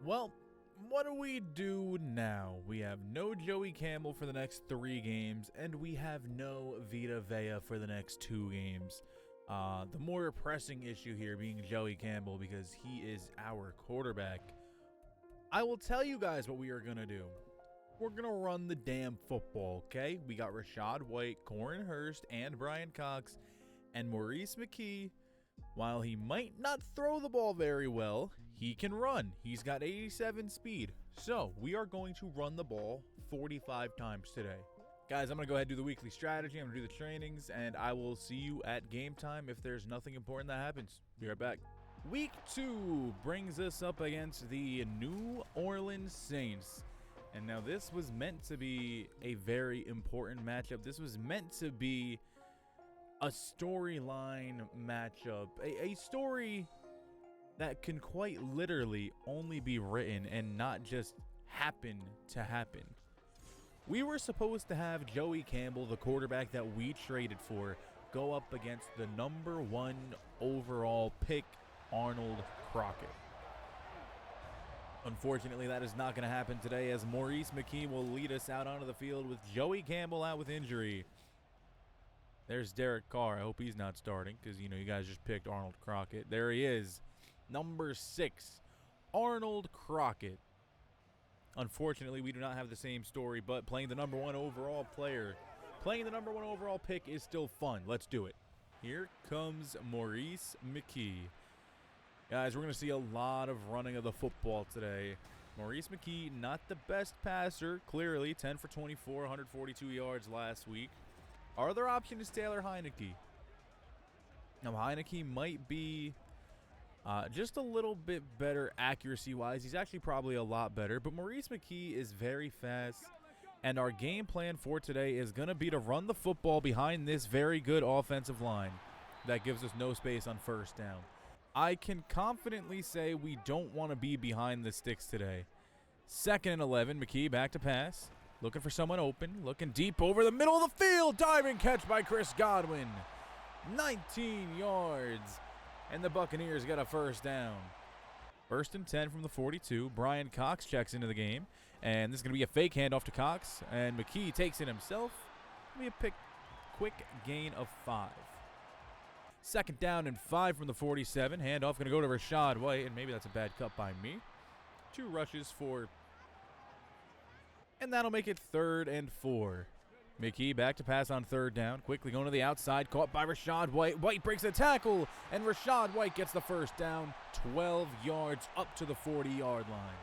Well, what do we do now? We have no Joey Campbell for the next 3 games, and we have no Vita Vea for the next 2 games. The more pressing issue here being Joey Campbell because he is our quarterback. I will tell you guys what we are going to do. We're going to run the damn football, okay? We got Rachaad White, Corey Hurst, and Brian Cox, and Maurice McKee. While he might not throw the ball very well, he can run. He's got 87 speed. So we are going to run the ball 45 times today. Guys, I'm going to go ahead and do the weekly strategy. I'm going to do the trainings, and I will see you at game time if there's nothing important that happens. Be right back. Week 2 brings us up against the New Orleans Saints. And now this was meant to be a very important matchup. This was meant to be a storyline matchup. A story that can quite literally only be written and not just happen to happen. We were supposed to have Joey Campbell, the quarterback that we traded for, go up against the number 1 overall pick, Arnold Crockett. Unfortunately, that is not going to happen today, as Maurice McKee will lead us out onto the field with Joey Campbell out with injury. There's Derek Carr. I hope he's not starting because, you guys just picked Arnold Crockett. There he is, number 6, Arnold Crockett. Unfortunately, we do not have the same story, but playing the number 1 overall player, playing the number 1 overall pick is still fun. Let's do it. Here comes Maurice McKee. Guys, we're going to see a lot of running of the football today. Maurice McKee, not the best passer, clearly. 10 for 24, 142 yards last week. Our other option is Taylor Heineke. Now, Heineke might be just a little bit better accuracy-wise. He's actually probably a lot better, but Maurice McKee is very fast. And our game plan for today is going to be to run the football behind this very good offensive line that gives us no space on first down. I can confidently say we don't want to be behind the sticks today. 2nd and 11, McKee back to pass. Looking for someone open, looking deep over the middle of the field. Diving catch by Chris Godwin. 19 yards, and the Buccaneers got a first down. 1st and 10 from the 42. Brian Cox checks into the game, and this is going to be a fake handoff to Cox, and McKee takes it himself. It'll be a quick gain of 5. 2nd down and 5 from the 47. Handoff going to go to Rachaad White, and maybe that's a bad cut by me. 2 rushes for, and that'll make it 3rd and 4. McKee back to pass on 3rd down. Quickly going to the outside, caught by Rachaad White. White breaks a tackle, and Rachaad White gets the first down. 12 yards up to the 40-yard line.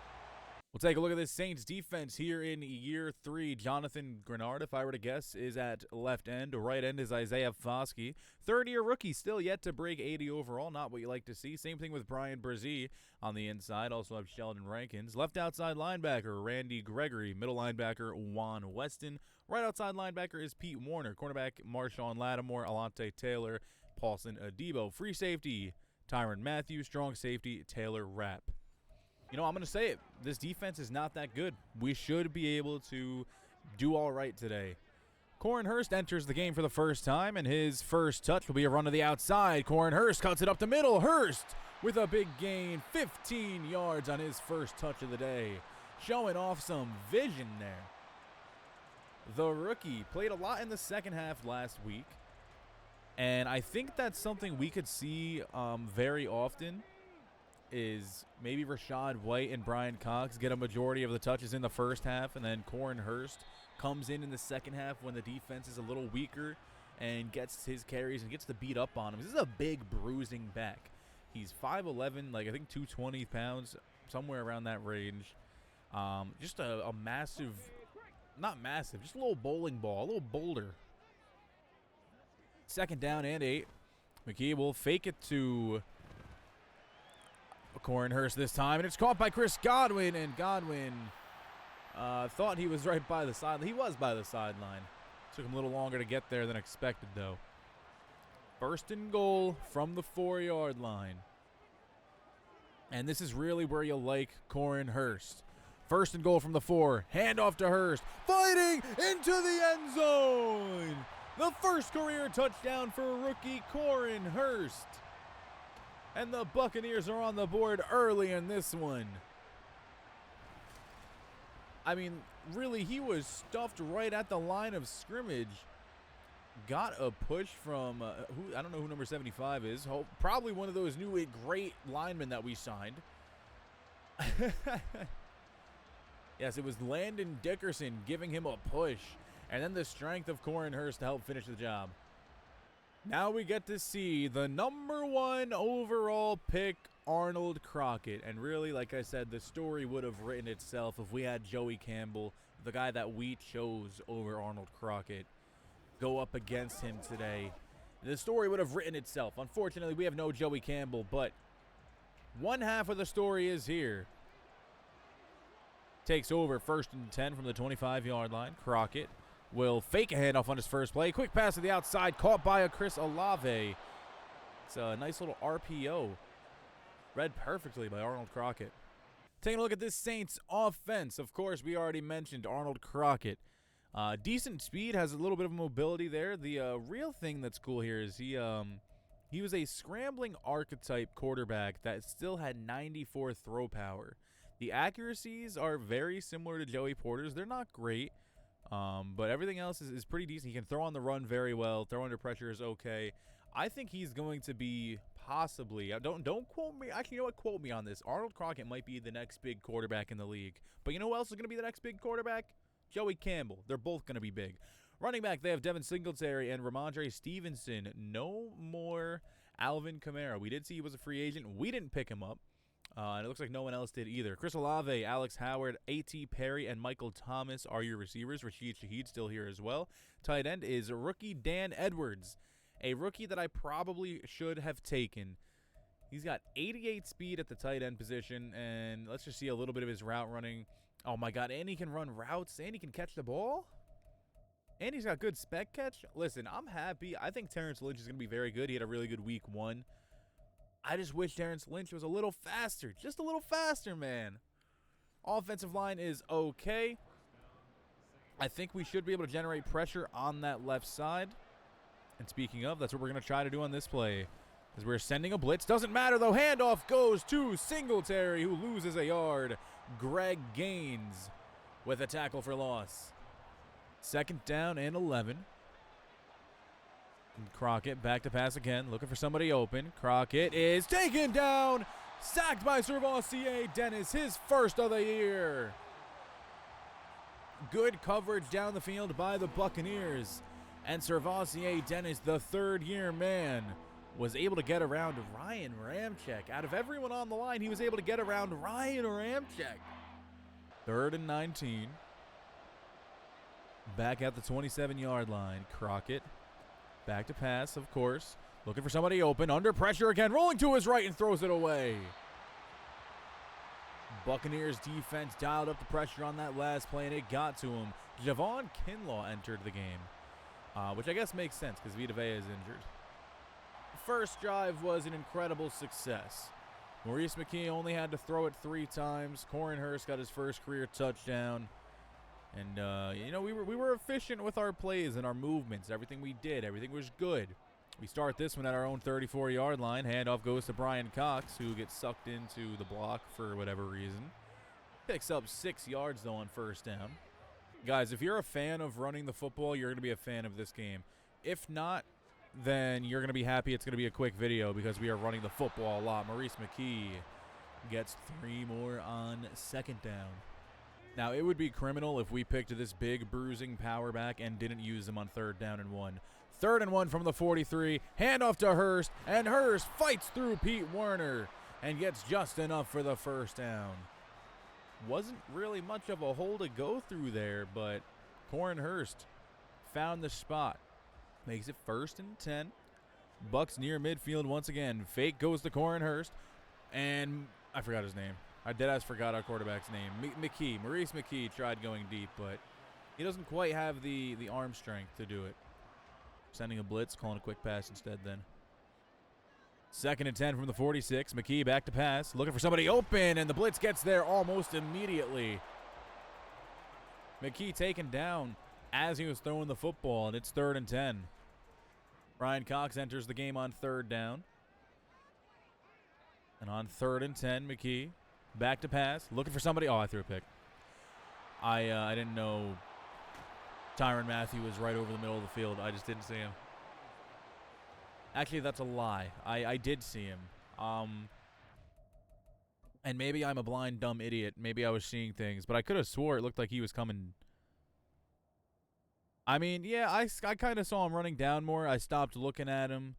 We'll take a look at this Saints defense here in year 3. Jonathan Grenard, if I were to guess, is at left end. Right end is Isaiah Foskey. 3rd-year rookie, still yet to break 80 overall. Not what you like to see. Same thing with Brian Brzee on the inside. Also have Sheldon Rankins. Left outside linebacker, Randy Gregory. Middle linebacker, Juan Weston. Right outside linebacker is Pete Warner. Cornerback, Marshawn Lattimore, Alante Taylor, Paulson Adebo. Free safety, Tyrann Mathieu. Strong safety, Taylor Rapp. I'm going to say it. This defense is not that good. We should be able to do all right today. Corey Hurst enters the game for the first time, and his first touch will be a run to the outside. Corey Hurst cuts it up the middle. Hurst with a big gain, 15 yards on his first touch of the day. Showing off some vision there. The rookie played a lot in the second half last week, and I think that's something we could see very often. Is maybe Rachaad White and Brian Cox get a majority of the touches in the first half, and then Corey Hurst comes in the second half when the defense is a little weaker and gets his carries and gets the beat up on him. This is a big bruising back. He's 5'11", I think 220 pounds, somewhere around that range. Just a massive, not massive, just a little bowling ball, a little boulder. 2nd down and 8. McKee will fake it to Corey Hurst this time, and it's caught by Chris Godwin, and Godwin thought he was right by the sideline. He was by the sideline. Took him a little longer to get there than expected, though. 1st and goal from the 4-yard line. And this is really where you'll like Corey Hurst. 1st and goal from the 4. Handoff to Hurst. Fighting into the end zone. The first career touchdown for rookie Corey Hurst. And the Buccaneers are on the board early in this one. I mean, really, he was stuffed right at the line of scrimmage. Got a push from, I don't know who number 75 is. Probably one of those new great linemen that we signed. Yes, it was Landon Dickerson giving him a push. And then the strength of Corrin Hurst to help finish the job. Now we get to see the number 1 overall pick, Arnold Crockett. And really, like I said, the story would have written itself if we had Joey Campbell, the guy that we chose over Arnold Crockett, go up against him today. The story would have written itself. Unfortunately, we have no Joey Campbell, but one half of the story is here. Takes over 1st and 10 from the 25-yard line. Crockett will fake a handoff on his first play. Quick pass to the outside, caught by a Chris Olave. It's a nice little RPO. Read perfectly by Arnold Crockett. Taking a look at this Saints offense. Of course, we already mentioned Arnold Crockett. Decent speed, has a little bit of mobility there. The real thing that's cool here is he was a scrambling archetype quarterback that still had 94 throw power. The accuracies are very similar to Joey Porter's. They're not great, but everything else is pretty decent. He can throw on the run very well. Throw under pressure is okay. I think he's going to be possibly, don't quote me. Actually, you know what? Quote me on this. Arnold Crockett might be the next big quarterback in the league. But you know who else is going to be the next big quarterback? Joey Campbell. They're both going to be big. Running back, they have Devin Singletary and Ramondre Stevenson. No more Alvin Kamara. We did see he was a free agent. We didn't pick him up. And it looks like no one else did either. Chris Olave, Alex Howard, A.T. Perry, and Michael Thomas are your receivers. Rashid Shaheed still here as well. Tight end is rookie Dan Edwards, a rookie that I probably should have taken. He's got 88 speed at the tight end position, and let's just see a little bit of his route running. Oh, my God, and he can run routes, and he can catch the ball. And he's got good spec catch. Listen, I'm happy. I think Terrence Lynch is going to be very good. He had a really good week 1. I just wish Terrence Lynch was a little faster. Just a little faster, man. Offensive line is okay. I think we should be able to generate pressure on that left side. And speaking of, that's what we're going to try to do on this play. As we're sending a blitz. Doesn't matter, though. Handoff goes to Singletary, who loses a yard. Greg Gaines with a tackle for loss. 2nd down and 11. And Crockett back to pass again, looking for somebody open. Crockett is taken down, sacked by Servassier Dennis, his first of the year. Good coverage down the field by the Buccaneers. And Servassier Dennis, the third-year man, was able to get around Ryan Ramczyk. Out of everyone on the line, he was able to get around Ryan Ramczyk. 3rd and 19. Back at the 27-yard line. Crockett back to pass, of course. Looking for somebody open. Under pressure again. Rolling to his right and throws it away. Buccaneers defense dialed up the pressure on that last play, and it got to him. Javon Kinlaw entered the game, which I guess makes sense because Vita Vea is injured. First drive was an incredible success. Maurice McKee only had to throw it 3 times. Corrin Hurst got his first career touchdown. And, we were efficient with our plays and our movements. Everything we did, everything was good. We start this one at our own 34-yard line. Handoff goes to Brian Cox, who gets sucked into the block for whatever reason. Picks up 6 yards, though, on 1st down. Guys, if you're a fan of running the football, you're going to be a fan of this game. If not, then you're going to be happy it's going to be a quick video because we are running the football a lot. Maurice McKee gets 3 more on 2nd down. Now, it would be criminal if we picked this big bruising power back and didn't use him on 3rd down and 1. 3rd and 1 from the 43. Handoff to Hurst, and Hurst fights through Pete Werner and gets just enough for the 1st down. Wasn't really much of a hole to go through there, but Corrin Hurst found the spot. Makes it 1st and 10. Bucks near midfield once again. Fake goes to Corrin Hurst, and I forgot his name. I deadass forgot our quarterback's name. Maurice McKee tried going deep, but he doesn't quite have the arm strength to do it. Sending a blitz, calling a quick pass instead then. 2nd and 10 from the 46. McKee back to pass, looking for somebody open, and the blitz gets there almost immediately. McKee taken down as he was throwing the football, and it's 3rd and 10. Brian Cox enters the game on 3rd down. And on 3rd and 10, McKee back to pass, looking for somebody. Oh, I threw a pick. I didn't know Tyrann Mathieu was right over the middle of the field. I just didn't see him. Actually, that's a lie. I did see him. And maybe I'm a blind, dumb idiot. Maybe I was seeing things, but I could have swore it looked like he was coming. I mean, yeah, I kind of saw him running down more. I stopped looking at him,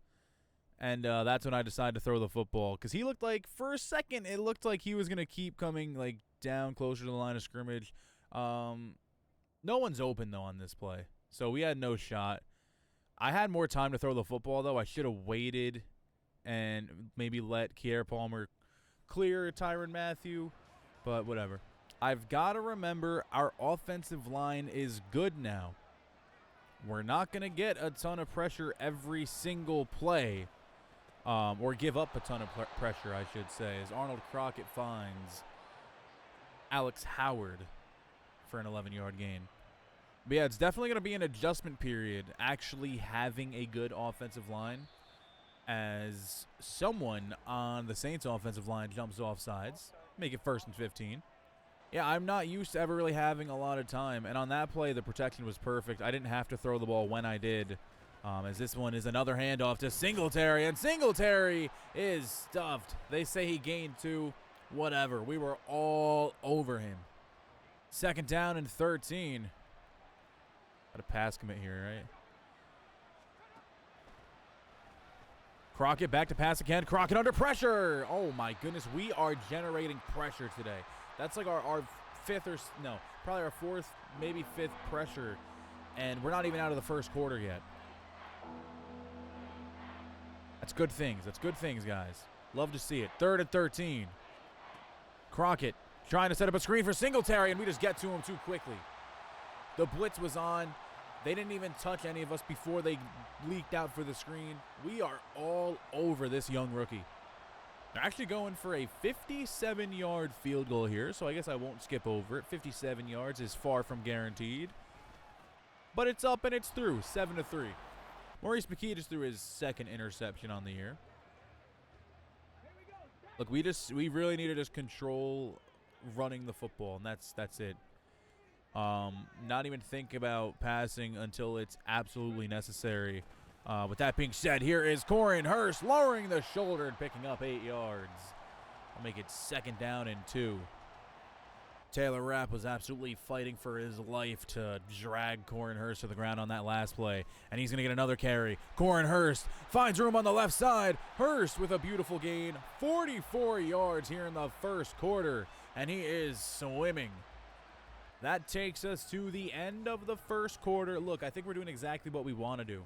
and that's when I decided to throw the football. Because he looked like, for a second, it looked like he was going to keep coming like down closer to the line of scrimmage. No one's open, though, on this play. So we had no shot. I had more time to throw the football, though. I should have waited and maybe let Kier Palmer clear Tyrann Mathieu, but whatever. I've got to remember our offensive line is good now. We're not going to get a ton of pressure every single play, or give up a ton of pressure, I should say, as Arnold Crockett finds Alex Howard for an 11-yard gain. But yeah, it's definitely going to be an adjustment period actually having a good offensive line, as someone on the Saints offensive line jumps off sides, make it 1st and 15. Yeah, I'm not used to ever really having a lot of time, and on that play, the protection was perfect. I didn't have to throw the ball when I did, as this one is another handoff to Singletary, and Singletary is stuffed. They say he gained 2. Whatever. We were all over him. 2nd down and 13. Got a pass commit here, right? Crockett back to pass again. Crockett under pressure. Oh, my goodness. We are generating pressure today. That's like our 5th or no, probably our 4th, maybe 5th pressure. And we're not even out of the 1st quarter yet. That's good things. That's good things, guys. Love to see it. 3rd and 13. Crockett trying to set up a screen for Singletary, and we just get to him too quickly. The blitz was on. They didn't even touch any of us before they leaked out for the screen. We are all over this young rookie. They're actually going for a 57-yard field goal here, so I guess I won't skip over it. 57 yards is far from guaranteed. But it's up and it's through, 7-3. Maurice McKee just threw his 2nd interception on the year. Look, we really need to just control running the football, and that's it. Not even think about passing until it's absolutely necessary. With that being said, here is Corin Hurst lowering the shoulder and picking up 8 yards. I'll make it 2nd down and 2. Taylor Rapp was absolutely fighting for his life to drag Corin Hurst to the ground on that last play. And he's going to get another carry. Corin Hurst finds room on the left side. Hurst with a beautiful gain. 44 yards here in the 1st quarter. And he is swimming. That takes us to the end of the 1st quarter. Look, I think we're doing exactly what we want to do.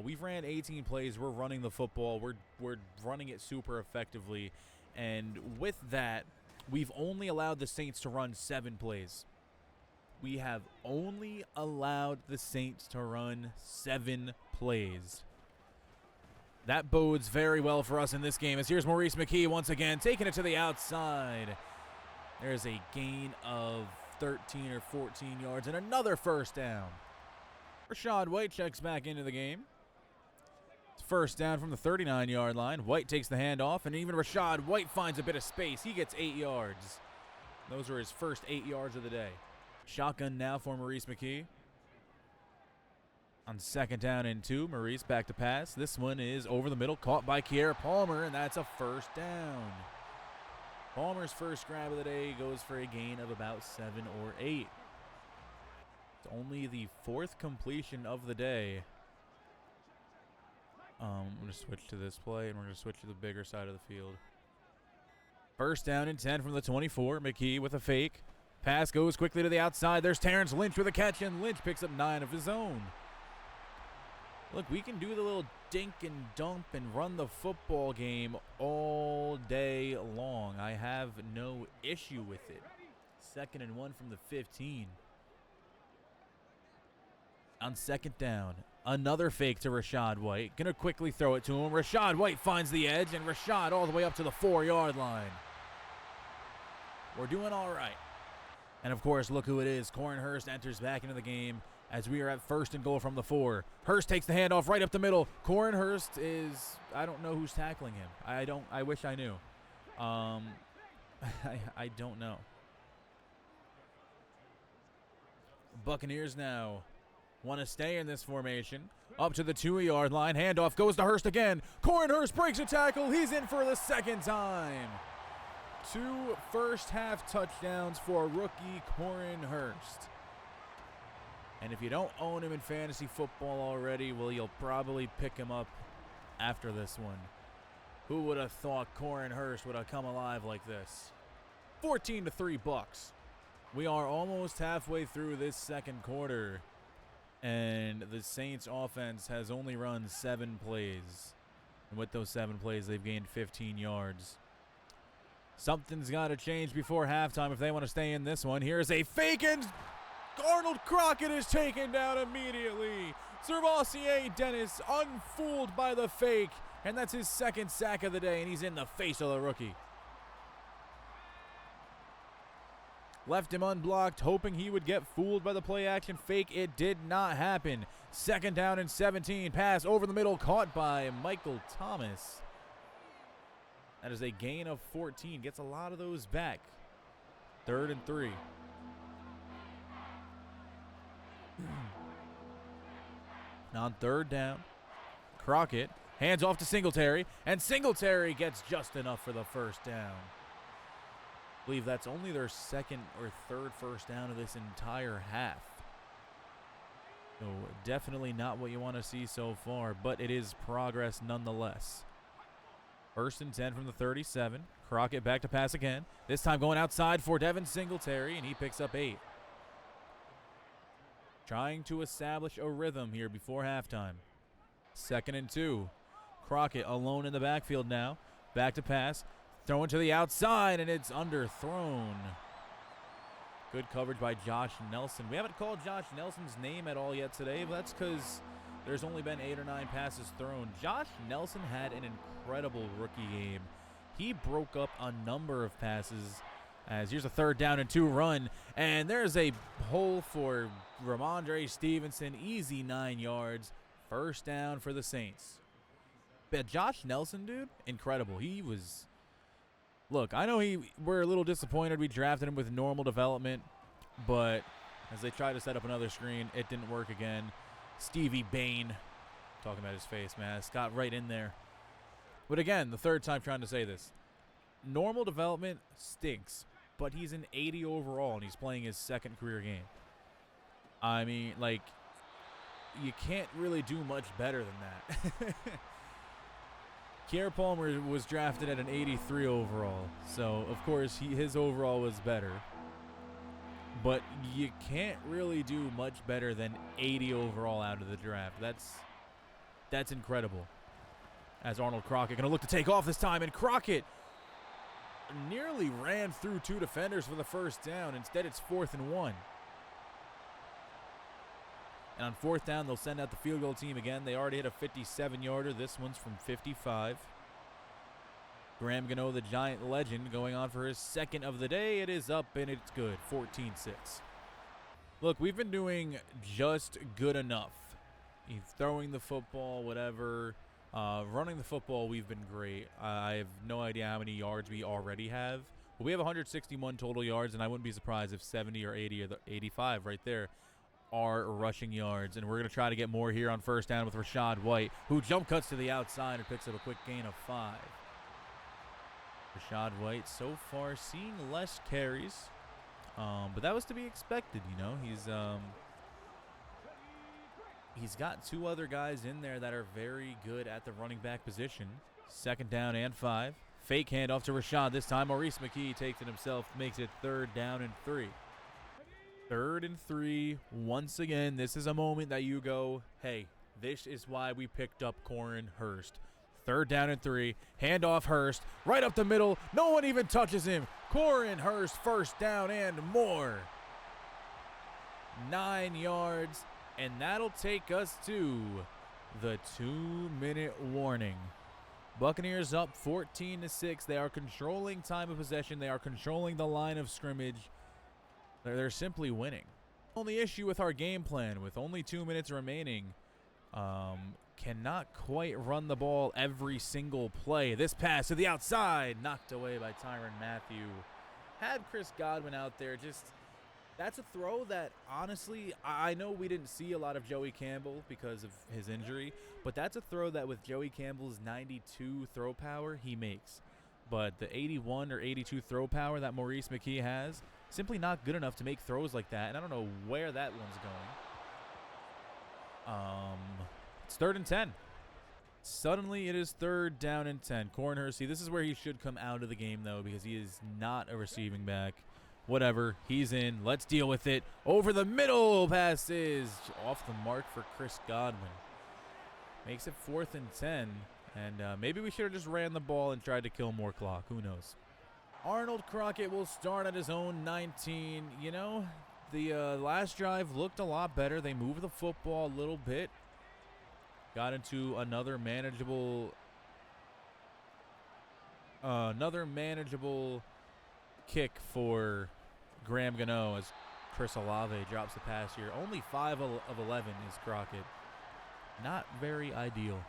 We've ran 18 plays. We're running the football. We're running it super effectively. And with that, we've only allowed the Saints to run 7 plays. We have only allowed the Saints to run 7 plays. That bodes very well for us in this game, as here's Maurice McKee once again taking it to the outside. There's a gain of 13 or 14 yards and another 1st down. Rachaad White checks back into the game. It's 1st down from the 39-yard line. White takes the handoff, and even Rachaad White finds a bit of space. He gets 8 yards. Those are his first 8 yards of the day. Shotgun now for Maurice McKee. On 2nd down and 2, Maurice back to pass. This one is over the middle, caught by Kier Palmer, and that's a 1st down. Palmer's first grab of the day goes for a gain of about 7 or 8. It's only the 4th completion of the day. I'm going to switch to this play, and we're going to switch to the bigger side of the field. 1st down and 10 from the 24. McKee with a fake. Pass goes quickly to the outside. There's Terrence Lynch with a catch, and Lynch picks up 9 of his own. Look, we can do the little dink and dump and run the football game all day long. I have no issue with it. 2nd and 1 from the 15. On 2nd down, another fake to Rachaad White. Gonna quickly throw it to him. Rachaad White finds the edge, and Rachaad all the way up to the 4-yard line. We're doing all right. And, of course, look who it is. Corin Hurst enters back into the game as we are at 1st and goal from the 4. Hurst takes the handoff right up the middle. Corin Hurst is, I don't know who's tackling him. I wish I knew. I don't know. Buccaneers now want to stay in this formation. Up to the 2-yard line. Handoff goes to Hurst again. Corin Hurst breaks a tackle. He's in for the second time. 2 first-half touchdowns for rookie Corin Hurst. And if you don't own him in fantasy football already, well, you'll probably pick him up after this one. Who would have thought Corin Hurst would have come alive like this? 14-3 Bucks. We are almost halfway through this second quarter, and the Saints offense has only run 7 plays. And with those 7 plays, they've gained 15 yards. Something's got to change before halftime if they want to stay in this one. Here's a fake, and Arnold Crockett is taken down immediately. Servassier Dennis unfooled by the fake, and that's his second sack of the day, and he's in the face of the rookie. Left him unblocked, hoping he would get fooled by the play-action fake. It did not happen. Second down and 17. Pass over the middle, caught by Michael Thomas. That is a gain of 14. Gets a lot of those back. 3rd and 3. On 3rd down, Crockett hands off to Singletary, and Singletary gets just enough for the first down. I believe that's only their 2nd or 3rd first down of this entire half. So definitely not what you want to see so far, but it is progress nonetheless. 1st and 10 from the 37. Crockett back to pass again. This time going outside for Devin Singletary, and he picks up 8. Trying to establish a rhythm here before halftime. 2nd and 2. Crockett alone in the backfield now. Back to pass. Throwing to the outside, and it's underthrown. Good coverage by Josh Nelson. We haven't called Josh Nelson's name at all yet today, but that's because there's only been 8 or 9 passes thrown. Josh Nelson had an incredible rookie game. He broke up a number of passes. As here's a 3rd down and 2 run, and there's a hole for Ramondre Stevenson. Easy 9 yards. First down for the Saints. But Josh Nelson, dude, incredible. He was... Look, I know we're a little disappointed we drafted him with normal development, but as they try to set up another screen, it didn't work again. Stevie Bain, talking about his face mask, got right in there. But again, the 3rd time trying to say this. Normal development stinks, but he's an 80 overall, and he's playing his 2nd career game. I mean, like, you can't really do much better than that. Kier Palmer was drafted at an 83 overall, so of course his overall was better. But you can't really do much better than 80 overall out of the draft. That's incredible. As Arnold Crockett going to look to take off this time, and Crockett nearly ran through 2 defenders for the first down. Instead, it's 4th and 1. And on 4th down, they'll send out the field goal team again. They already hit a 57-yarder. This one's from 55. Graham Gano, the Giant legend, going on for his 2nd of the day. It is up, and it's good. 14-6. Look, we've been doing just good enough. Throwing the football, whatever. Running the football, we've been great. I have no idea how many yards we already have. But we have 161 total yards, and I wouldn't be surprised if 70 or 80 or 85 right there are rushing yards. And we're going to try to get more here on 1st down with Rachaad White, who jump cuts to the outside and picks up a quick gain of 5. Rachaad White so far seeing less carries, but that was to be expected, you know. He's got 2 other guys in there that are very good at the running back position. 2nd down and 5. Fake handoff to Rachaad. This time Maurice McKee takes it himself, makes it 3rd down and 3. 3rd and 3. Once again, this is a moment that you go, hey, this is why we picked up Corin Hurst. 3rd down and 3. Handoff Hurst. Right up the middle. No one even touches him. Corin Hurst, 1st down and more. 9 yards. And that'll take us to the 2-minute warning. Buccaneers up 14-6. They are controlling time of possession. They are controlling the line of scrimmage. They're simply winning. Only issue with our game plan, with only 2 minutes remaining, cannot quite run the ball every single play. This pass to the outside, knocked away by Tyrann Mathieu. Had Chris Godwin out there, just That's a throw that, honestly, I know we didn't see a lot of Joey Campbell because of his injury, but that's a throw that with Joey Campbell's 92 throw power, he makes. But the 81 or 82 throw power that Maurice McKee has, simply not good enough to make throws like that, and I don't know where that one's going. It's 3rd and 10. Suddenly, it is 3rd down and 10. Cornhurst, see, this is where he should come out of the game, though, because he is not a receiving back. Whatever, he's in. Let's deal with it. Over the middle, pass is off the mark for Chris Godwin. Makes it 4th and 10, and maybe we should have just ran the ball and tried to kill more clock. Who knows? Arnold Crockett will start at his own 19. You know, the last drive looked a lot better. They moved the football a little bit. Got into another manageable kick for Graham Gano as Chris Olave drops the pass here. Only 5 of 11 is Crockett. Not very ideal.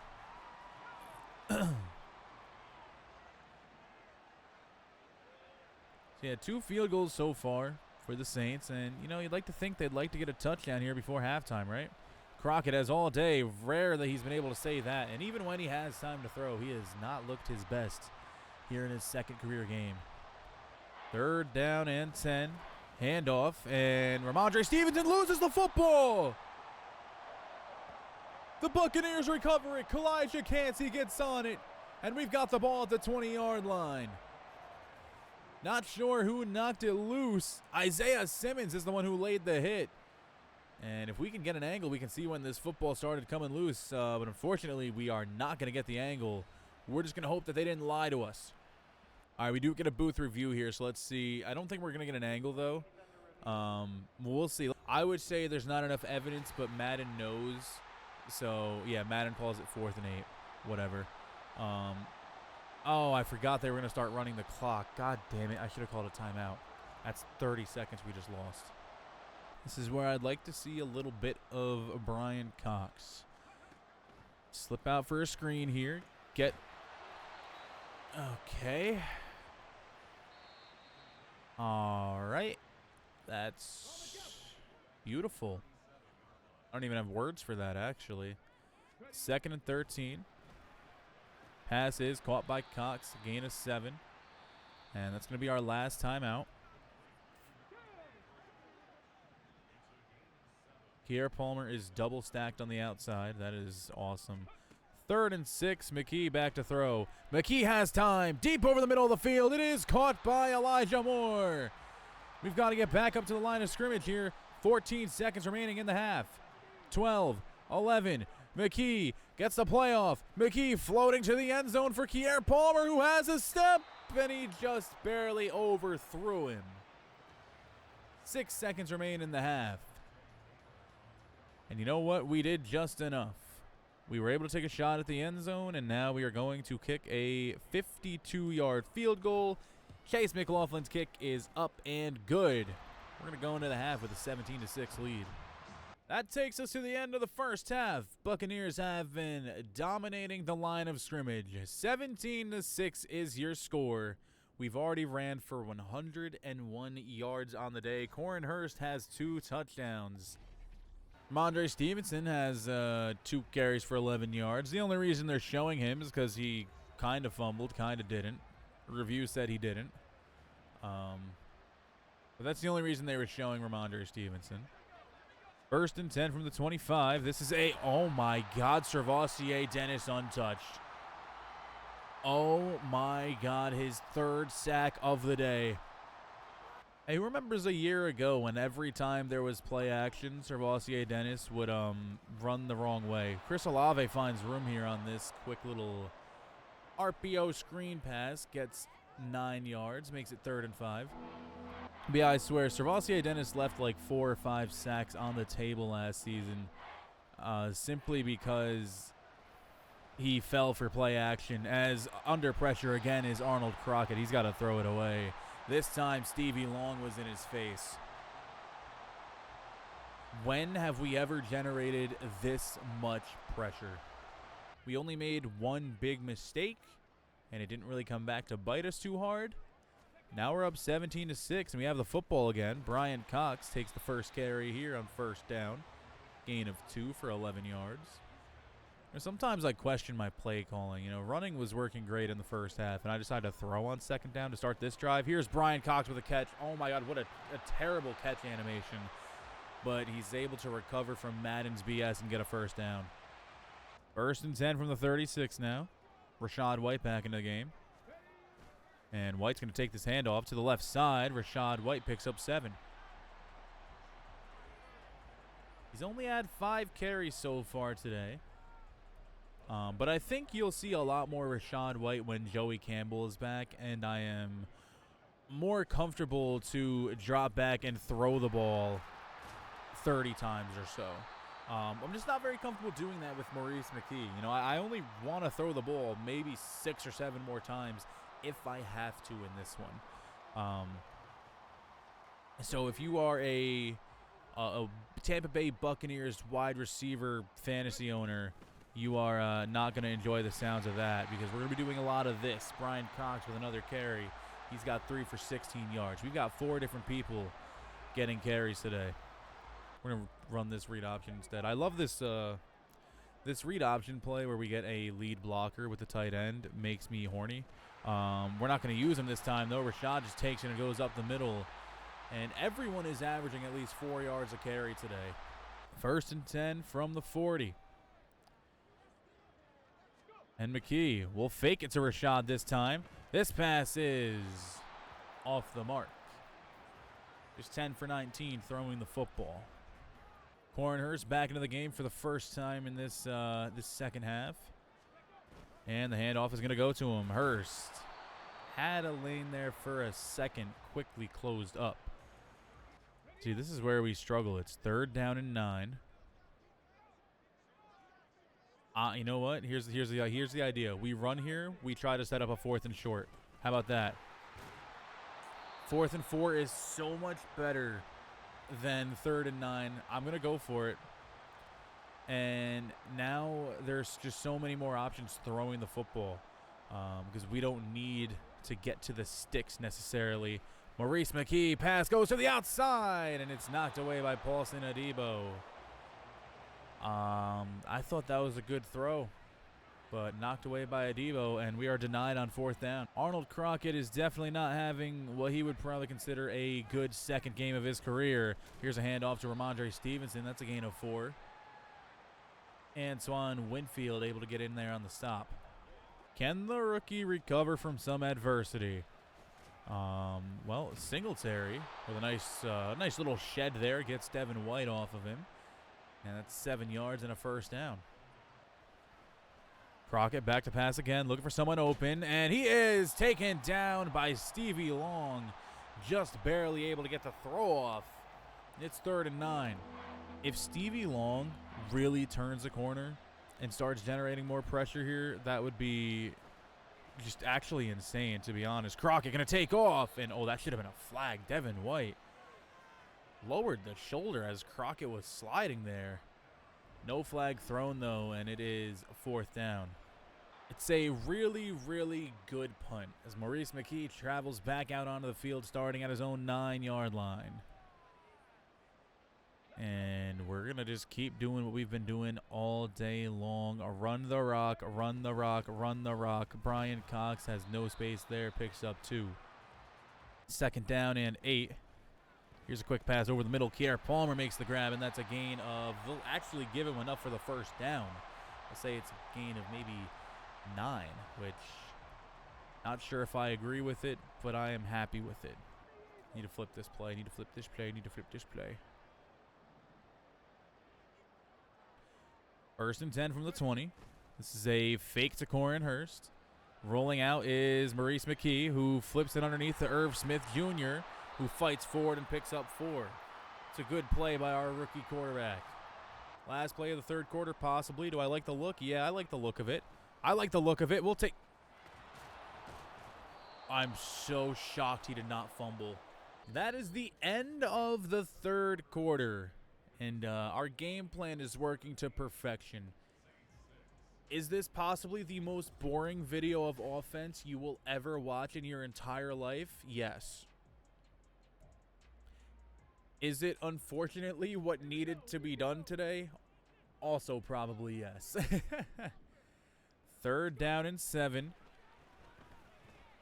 So yeah, 2 field goals so far for the Saints, and you know, you'd like to think they'd like to get a touchdown here before halftime, right? Crockett has all day. Rare that he's been able to say that, and even when he has time to throw, he has not looked his best here in his 2nd career game. 3rd down and 10. Handoff, and Ramondre Stevenson loses the football. The Buccaneers recover it. Kalijah Cansey gets on it, and we've got the ball at the 20-yard line. Not sure who knocked it loose. Isaiah Simmons is the one who laid the hit. And if we can get an angle, we can see when this football started coming loose. But unfortunately, we are not going to get the angle. We're just going to hope that they didn't lie to us. All right, we do get a booth review here, so let's see. I don't think we're going to get an angle, though. We'll see. I would say there's not enough evidence, but Madden knows. So, yeah, Madden calls it 4th and 8. Whatever. Oh, I forgot they were going to start running the clock. God damn it. I should have called a timeout. That's 30 seconds we just lost. This is where I'd like to see a little bit of Brian Cox. Slip out for a screen here. Get. Okay. All right. That's beautiful. I don't even have words for that, actually. 2nd and 13. Pass is caught by Cox. Gain of 7. And that's going to be our last timeout. Kier Palmer is double stacked on the outside. That is awesome. 3rd and 6. McKee back to throw. McKee has time. Deep over the middle of the field. It is caught by Elijah Moore. We've got to get back up to the line of scrimmage here. 14 seconds remaining in the half. 12, 11. McKee gets the playoff. McKee floating to the end zone for Kier Palmer, who has a step, and he just barely overthrew him. 6 seconds remain in the half. And you know what? We did just enough. We were able to take a shot at the end zone, and now we are going to kick a 52-yard field goal. Chase McLaughlin's kick is up and good. We're going to go into the half with a 17-6 lead. That takes us to the end of the first half. Buccaneers have been dominating the line of scrimmage. 17-6 is your score. We've already ran for 101 yards on the day. Cornhurst has 2 touchdowns. Ramondre Stevenson has 2 carries for 11 yards. The only reason they're showing him is because he kind of fumbled, kind of didn't. Review said he didn't. But that's the only reason they were showing Ramondre Stevenson. 1st and 10 from the 25. This is a, oh my God, Servassier Dennis untouched. Oh my God, his 3rd sack of the day. Hey, who remembers a year ago when every time there was play action, Servassier Dennis would run the wrong way? Chris Olave finds room here on this quick little RPO screen pass. Gets 9 yards, makes it 3rd and 5. But yeah, I swear, Servassier Dennis left like 4 or 5 sacks on the table last season simply because he fell for play action. As under pressure again is Arnold Crockett. He's got to throw it away. This time, Stevie Long was in his face. When have we ever generated this much pressure? We only made one big mistake, and it didn't really come back to bite us too hard. Now we're up 17-6, and we have the football again. Brian Cox takes the first carry here on first down. Gain of 2 for 11 yards. Sometimes I question my play calling. You know, running was working great in the first half, and I decided to throw on second down to start this drive. Here's Brian Cox with a catch. Oh, my God, what a terrible catch animation. But he's able to recover from Madden's BS and get a first down. First and 10 from the 36 now. Rachaad White back into the game. And White's going to take this handoff to the left side. Rachaad White picks up 7. He's only had 5 carries so far today. But I think you'll see a lot more Rachaad White when Joey Campbell is back, and I am more comfortable to drop back and throw the ball 30 times or so. I'm just not very comfortable doing that with Maurice McKee. You know, I only want to throw the ball maybe 6 or 7 more times if I have to in this one. So if you are a Tampa Bay Buccaneers wide receiver fantasy owner, you are not going to enjoy the sounds of that, because we're going to be doing a lot of this. Brian Cox with another carry. He's got 3 for 16 yards. We've got 4 different people getting carries today. We're going to run this read option instead. I love this this read option play where we get a lead blocker with the tight end. Makes me horny. We're not going to use him this time, though. Rachaad just takes it and goes up the middle. And everyone is averaging at least 4 yards a carry today. First and 10 from the 40. And McKee will fake it to Rachaad this time. This pass is off the mark. Just 10 for 19 throwing the football. Cornhurst back into the game for the first time in this this second half. And the handoff is going to go to him. Hurst had a lane there for a second, quickly closed up. See, this is where we struggle. It's 3rd down and 9. You know what? Here's the idea. We run here. We try to set up a 4th and short. How about that? 4th and 4 is so much better than 3rd and 9. I'm going to go for it. And now there's just so many more options throwing the football, because we don't need to get to the sticks necessarily. Maurice McKee pass goes to the outside, and it's knocked away by Paulson Adebo. I thought that was a good throw, but knocked away by Adebo, and we are denied on 4th down. Arnold Crockett is definitely not having what he would probably consider a good second game of his career. Here's a handoff to Ramondre Stevenson. That's a gain of 4. Antoine Winfield able to get in there on the stop. Can the rookie recover from some adversity? Well, Singletary with a nice little shed there gets Devin White off of him. And that's 7 yards and a first down. Crockett back to pass again, looking for someone open, and he is taken down by Stevie Long. Just barely able to get the throw off. It's 3rd and 9. If Stevie Long really turns the corner and starts generating more pressure here, that would be just actually insane, to be honest. Crockett going to take off, and oh, that should have been a flag. Devin White lowered the shoulder as Crockett was sliding there. No flag thrown, though, and it is 4th down. It's a really, really good punt as Maurice McKee travels back out onto the field starting at his own 9-yard line. And we're going to just keep doing what we've been doing all day long. Run the rock, run the rock, run the rock. Brian Cox has no space there, picks up 2. 2nd down and 8. Here's a quick pass over the middle. Kier Palmer makes the grab, and that's a gain of, they'll actually give him enough for the first down. I'll say it's a gain of maybe 9, which not sure if I agree with it, but I am happy with it. Need to flip this play, need to flip this play, need to flip this play. 1st and 10 from the 20. This is a fake to Corin Hurst. Rolling out is Maurice McKee, who flips it underneath to Irv Smith Jr., who fights forward and picks up 4. It's a good play by our rookie quarterback. Last play of the 3rd quarter, possibly. Do I like the look? Yeah, I like the look of it. I like the look of it. We'll take... I'm so shocked he did not fumble. That is the end of the 3rd quarter. And our game plan is working to perfection. Is this possibly the most boring video of offense you will ever watch in your entire life? Yes. Is it unfortunately what needed to be done today? Also probably yes. 3rd down and 7.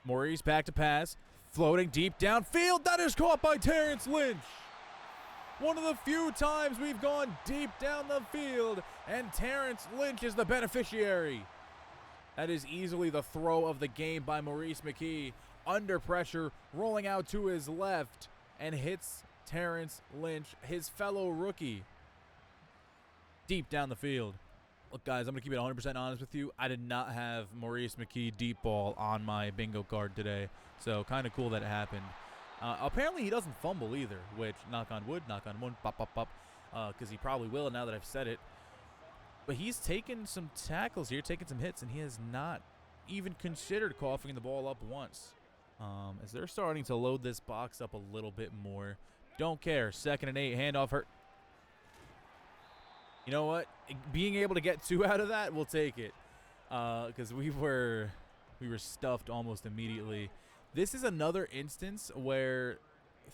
Maurice back to pass. Floating deep downfield. That is caught by Terrence Lynch. One of the few times we've gone deep down the field, and Terrence Lynch is the beneficiary. That is easily the throw of the game by Maurice McKee. Under pressure, rolling out to his left, and hits Terrence Lynch, his fellow rookie, deep down the field. Look, guys, I'm going to keep it 100% honest with you. I did not have Maurice McKee deep ball on my bingo card today, so kind of cool that it happened. Apparently, he doesn't fumble either, which, knock on wood, pop, pop, pop, because he probably will now that I've said it. But he's taken some tackles here, taken some hits, and he has not even considered coughing the ball up once. As they're starting to load this box up a little bit more. Don't care. 2nd and 8, handoff hurt. You know what? Being able to get 2 out of that, we'll take it. Because we were stuffed almost immediately. This is another instance where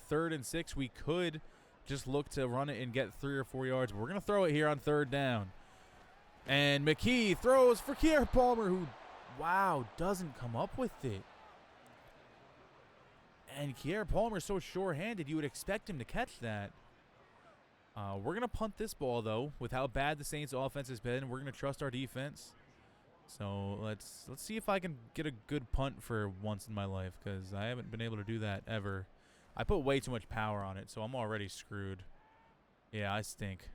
3rd and 6, we could just look to run it and get 3 or 4 yards. But we're going to throw it here on 3rd down. And McKee throws for Kier Palmer, who, wow, doesn't come up with it. And Kier Palmer is so sure-handed, you would expect him to catch that. We're going to punt this ball, though. With how bad the Saints' offense has been, we're going to trust our defense. So let's see if I can get a good punt for once in my life, because I haven't been able to do that ever. I put way too much power on it, so I'm already screwed. Yeah, I stink.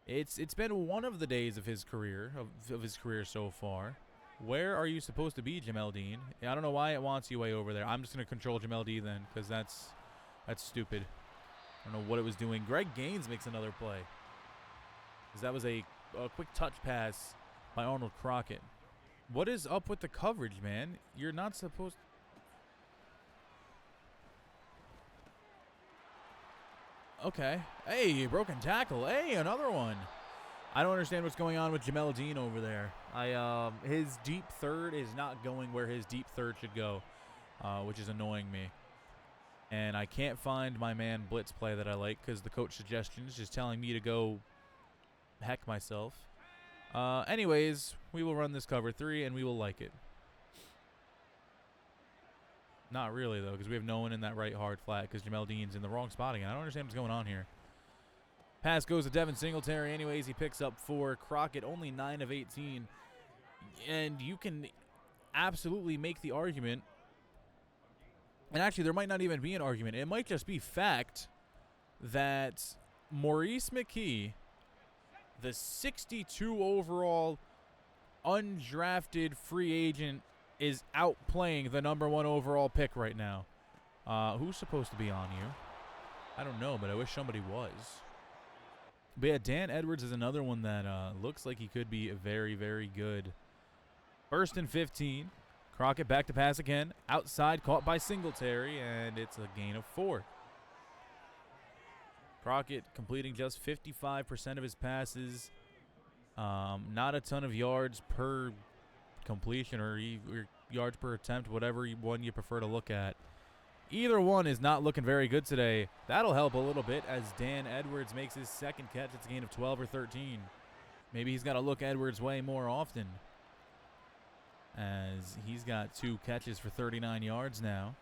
It's been one of the days of his career, of his career so far. Where are you supposed to be, Jamel Dean? I don't know why it wants you way over there. I'm just going to control Jamel D then, because that's stupid. I don't know what it was doing. Greg Gaines makes another play. Because that was a quick touch pass by Arnold Crockett. What is up with the coverage, man? You're not supposed... Okay. Hey, broken tackle. Hey, another one. I don't understand what's going on with Jamel Dean over there. His deep third is not going where his deep third should go, which is annoying me. And I can't find my man blitz play that I like because the coach suggestion is just telling me to go heck myself. Anyways, we will run this cover 3 and we will like it. Not really, though, because we have no one in that right hard flat because Jamel Dean's in the wrong spot again. I don't understand what's going on here. Pass goes to Devin Singletary. Anyways, he picks up 4. Crockett only 9 of 18. And you can absolutely make the argument. And actually, there might not even be an argument. It might just be fact that Maurice McKee, the 62 overall undrafted free agent, is outplaying the #1 overall pick right now. Who's supposed to be on you? I don't know, but I wish somebody was. But yeah, Dan Edwards is another one that looks like he could be very, very good. 1st and 15. Crockett back to pass again. Outside, caught by Singletary, and it's a gain of 4. Crockett completing just 55% of his passes. Not a ton of yards per completion or yards per attempt, whatever one you prefer to look at. Either one is not looking very good today. That'll help a little bit as Dan Edwards makes his 2nd catch. It's a gain of 12 or 13. Maybe he's got to look Edwards' way more often, as he's got 2 catches for 39 yards now.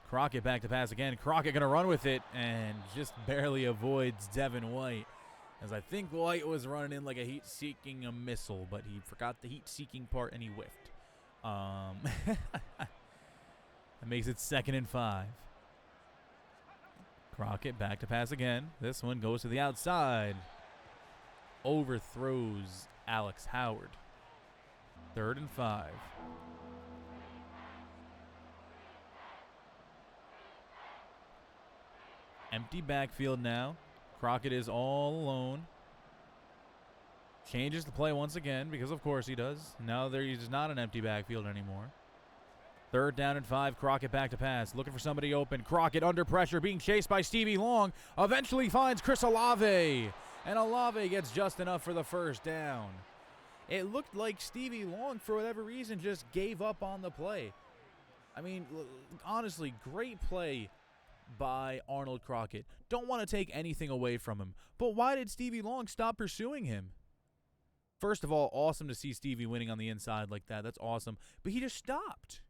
Crockett back to pass again. Crockett going to run with it and just barely avoids Devin White, as I think White was running in like a heat-seeking missile, but he forgot the heat-seeking part and he whiffed. That makes it 2nd and 5. Crockett back to pass again. This one goes to the outside. Overthrows Alex Howard. 3rd and 5. Empty backfield now. Crockett is all alone. Changes the play once again because of course he does. Now there is not an empty backfield anymore. 3rd down and 5. Crockett back to pass. Looking for somebody open. Crockett under pressure. Being chased by Stevie Long. Eventually finds Chris Olave. And Olave gets just enough for the 1st down. It looked like Stevie Long, for whatever reason, just gave up on the play. I mean, honestly, great play by Arnold Crockett. Don't want to take anything away from him, but why did Stevie Long stop pursuing him? First of all, awesome to see Stevie winning on the inside like that. That's awesome. But he just stopped.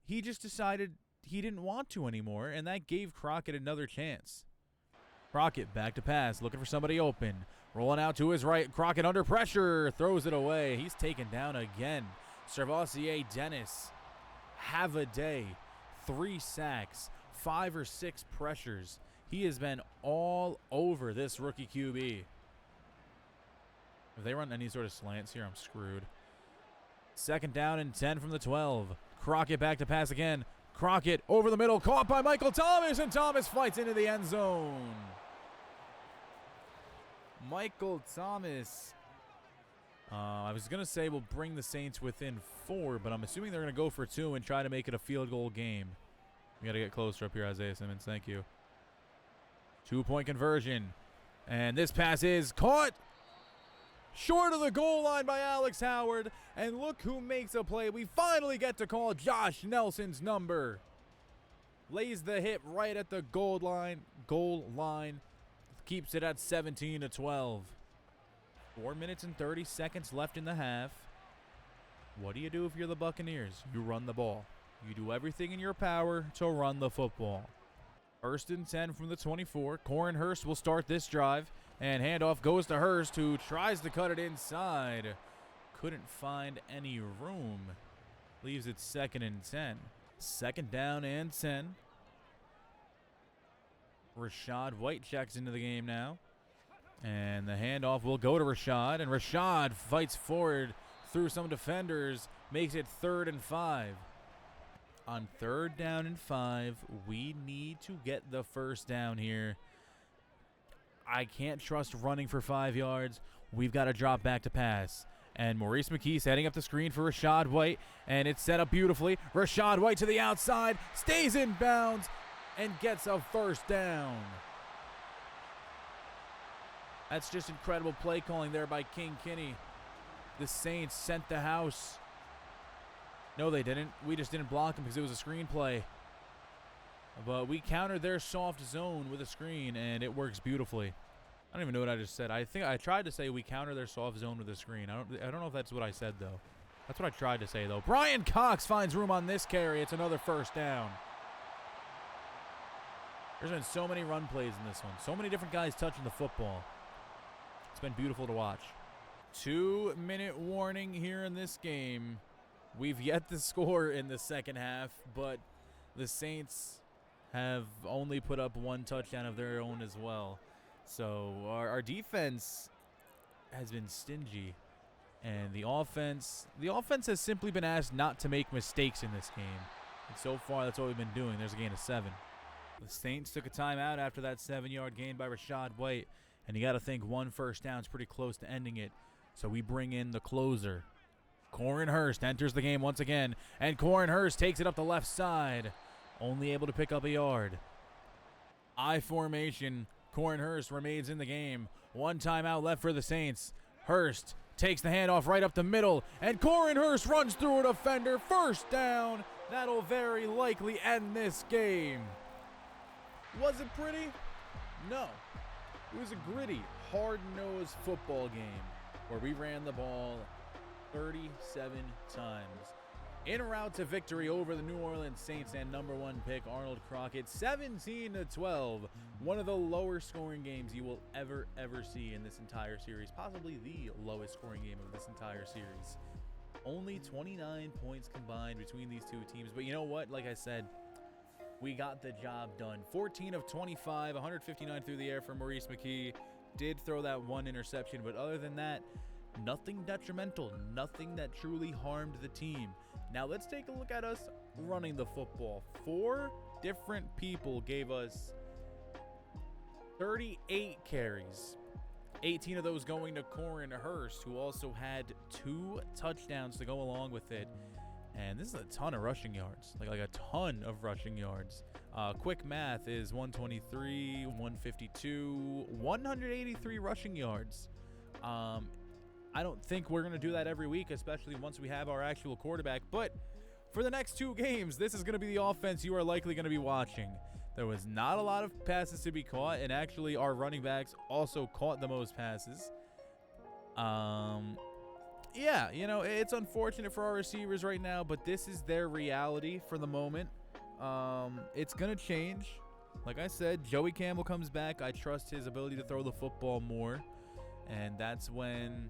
He just decided he didn't want to anymore, and that gave Crockett another chance. Crockett back to pass, looking for somebody open. Rolling out to his right. Crockett under pressure. Throws it away. He's taken down again. Servassier Dennis. Have a day. 3 sacks. 5 or 6 pressures. He has been all over this rookie QB. If they run any sort of slants here, I'm screwed. 2nd down and 10 from the 12. Crockett back to pass again. Crockett over the middle, caught by Michael Thomas, and Thomas fights into the end zone. Michael Thomas. I was going to say we'll bring the Saints within 4, but I'm assuming they're going to go for 2 and try to make it a field goal game. We got to get closer up here, Isaiah Simmons. Thank you. 2-point conversion. And this pass is caught short of the goal line by Alex Howard. And look who makes a play. We finally get to call Josh Nelson's number. Lays the hit right at the goal line. Keeps it at 17-12. 4 minutes and 30 seconds left in the half. What do you do if you're the Buccaneers? You run the ball. You do everything in your power to run the football. 1st and 10 from the 24. Corin Hurst will start this drive. And handoff goes to Hurst, who tries to cut it inside. Couldn't find any room. Leaves it 2nd and 10. 2nd down and 10. Rashad White checks into the game now. And the handoff will go to Rashad. And Rashad fights forward through some defenders. Makes it 3rd and 5. On 3rd down and 5, we need to get the 1st down here. I can't trust running for 5 yards. We've got to drop back to pass. And Maurice McKee setting up the screen for Rashad White. And it's set up beautifully. Rashad White to the outside. Stays in bounds. And gets a 1st down. That's just incredible play calling there by King Kinney. The Saints sent the house. No, they didn't. We just didn't block him because it was a screen play. But we countered their soft zone with a screen, and it works beautifully. I don't even know what I just said. I think I tried to say we counter their soft zone with a screen. I don't know if that's what I said, though. That's what I tried to say, though. Brian Cox finds room on this carry. It's another 1st down. There's been so many run plays in this one. So many different guys touching the football. It's been beautiful to watch. 2-minute warning here in this game. We've yet to score in the 2nd half, but the Saints have only put up 1 touchdown of their own as well. So our defense has been stingy, and the offense has simply been asked not to make mistakes in this game. And so far, that's what we've been doing. There's a gain of 7. The Saints took a timeout after that 7-yard gain by Rashad White, and you got to think 1 1st down is pretty close to ending it. So we bring in the closer. Corin Hurst enters the game once again, and Corin Hurst takes it up the left side. Only able to pick up a yard. I formation. Corin Hurst remains in the game. 1 timeout left for the Saints. Hurst takes the handoff right up the middle, and Corin Hurst runs through a defender. 1st down. That'll very likely end this game. Was it pretty? No. It was a gritty, hard-nosed football game where we ran the ball 37 times. En route to victory over the New Orleans Saints and #1 pick Arnold Crockett, 17-12. One of the lower scoring games you will ever see in this entire series. Possibly the lowest scoring game of this entire series. Only 29 points combined between these two teams. But you know what? Like I said, we got the job done. 14 of 25, 159 through the air for Maurice McKee. Did throw that 1 interception, but other than that, nothing detrimental, nothing that truly harmed the team. Now let's take a look at us running the football. 4 different people gave us 38 carries. 18 of those going to Corin Hurst, who also had 2 touchdowns to go along with it. And this is a ton of rushing yards, like a ton of rushing yards. Quick math is 123, 152, 183 rushing yards. I don't think we're going to do that every week, especially once we have our actual quarterback. But for the next 2 games, this is going to be the offense you are likely going to be watching. There was not a lot of passes to be caught, and actually our running backs also caught the most passes. Yeah, you know, it's unfortunate for our receivers right now, but this is their reality for the moment. It's going to change. Like I said, Joey Campbell comes back. I trust his ability to throw the football more, and that's when,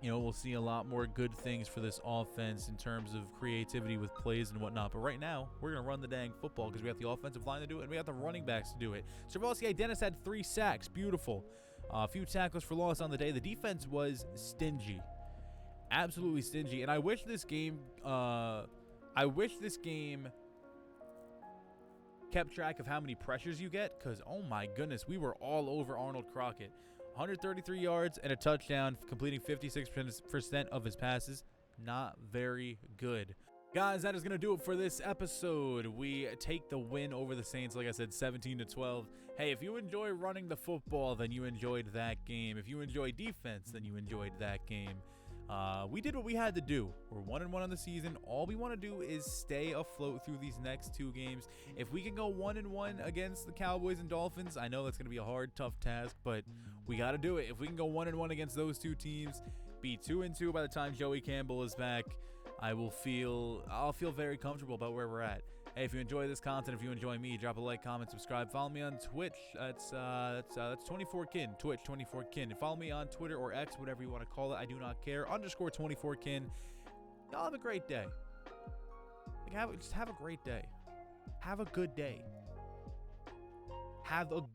you know, we'll see a lot more good things for this offense in terms of creativity with plays and whatnot. But right now, we're going to run the dang football because we have the offensive line to do it, and we have the running backs to do it. Servalski Dennis had 3 sacks. Beautiful. A few tackles for loss on the day. The defense was stingy. Absolutely stingy. And I wish this game kept track of how many pressures you get, because, oh my goodness, we were all over Arnold Crockett. 133 yards and a touchdown, completing 56% of his passes. Not very good. Guys, that is going to do it for this episode. We take the win over the Saints, like I said, 17-12. Hey, if you enjoy running the football, then you enjoyed that game. If you enjoy defense, then you enjoyed that game. We did what we had to do. We're 1-1 on the season. All we want to do is stay afloat through these next 2 games. If we can go 1-1 against the Cowboys and Dolphins, I know that's going to be a hard, tough task, but we got to do it. If we can go 1-1 against those 2 teams, be 2-2 by the time Joey Campbell is back, I'll feel very comfortable about where we're at. Hey, if you enjoy this content, if you enjoy me, drop a like, comment, subscribe. Follow me on Twitch. That's 24kin. Twitch 24kin. Follow me on Twitter or X, whatever you want to call it. I do not care. _24kin. Y'all have a great day. Just have a great day. Have a good day. Have a